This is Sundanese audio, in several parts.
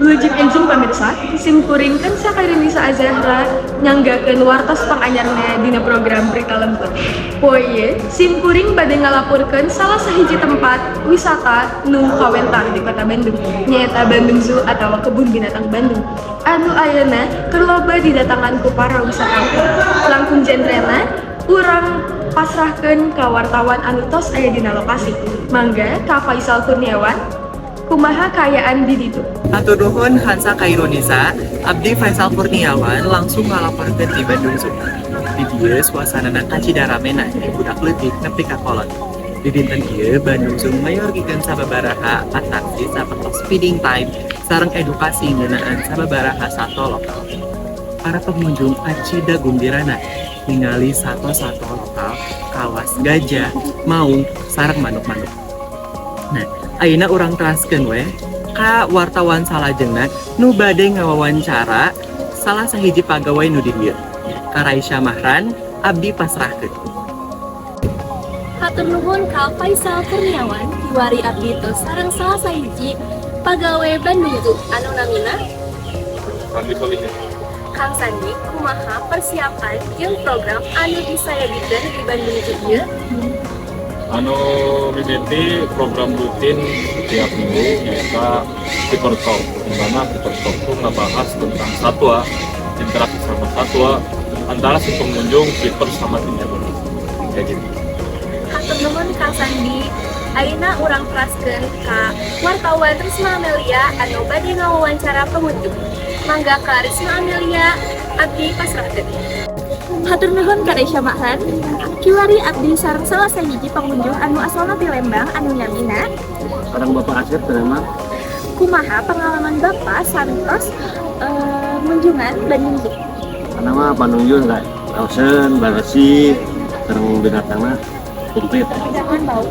Lujeng enjing pamirsa, simkuringkeun sakareun Nisa Azahra nyanggakeun wartos panganyarna dina program Berita Lembut. Poe ieu simkuring bade ngalapurkeun salah sahiji tempat wisata nu kawentar di Kota Bandung, nyaeta Bandung Zoo atawa Kebun Binatang Bandung. Anu ayeuna keur loba didatangan ku para wisatawan. Langkung genrena urang pasrahkeun ka wartawan anu tos aya dina lokasi. Mangga ka Faisal Kurniawan, kumaha kaayaan di ditu? Hatur nuhun Hansa ka Indonesia, abdi Faisal Kurniawan langsung ngalaporkeun di Bandung Zoo. Di dieu suasanana kacidaramena budak leutik nepi ka kolot. Di dinten ieu Bandung Zoo mayorgikeun sababaraha atraksi sapertos feeding time sareng edukasi ngeunaan sababaraha sato lokal. Para pengunjung acida gumbirana ningali sato-sato lokal, kawas gajah, maung, sareng manuk-manuk. Nah, ayeuna urang teraskeun we ka wartawan salajengna nu bade ngawawancara salah sahiji pagawai nu di dieu. Ka Raisya Mahran, abdi pasrahkeun. Hatur nuhun ka Faisal Kurniawan, kiwari abdi tos sareng salah sahiji pagawe Bandung Zoo anu namina Kang Sandi, kumaha persiapan jeung program anu disayadikeun di Bandung Zoo ieu? Anu mimiti program rutin setiap minggu yaitu People Talk, di mana People Talk itu ngebahas tentang satwa, interaksi sama satwa antara si pengunjung, keeper sama tim jaga. Kayak gitu. Hatur nuhun Kang Sandi, ayeuna urang teraskeun ka wartawan Risma Amelia anu bade ngawawancara pengunjung. Mangga ka Risma Amelia, abdi pasrahkeun. Hatur nuhun ka Raisya Mahran, kiwari abdi sareng salah sahiji pengunjung anu asalna ti Lembang anu nyamina Orang Bapak Asep terima. kumaha pengalaman Bapak sarentos kunjungan Bandung Zoo. Karena mah panunjun kayak lausen, bagasi, terang binatangna komplit. Jangan bau.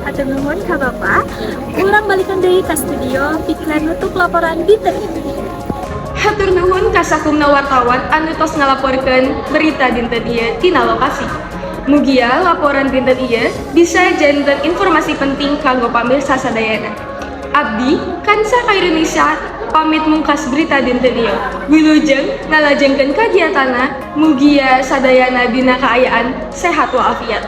Hatur nuhun ka Bapak, urang balikeun deui ka studio pikeun nutup laporan dinten ieu. Hatur nuhun ka sakumna wartawan anu tos ngalaporkeun berita dinten ieu tina lokasi. Mugia laporan dinten ieu bisa janten informasi penting kanggo pamirsa sadayana. Abdi Kansa ka Indonesia pamit mungkas berita dinten ieu. Wilujeng ngalajengkeun kagiatanna mugia sadayana dina kaayaan sehat walafiat.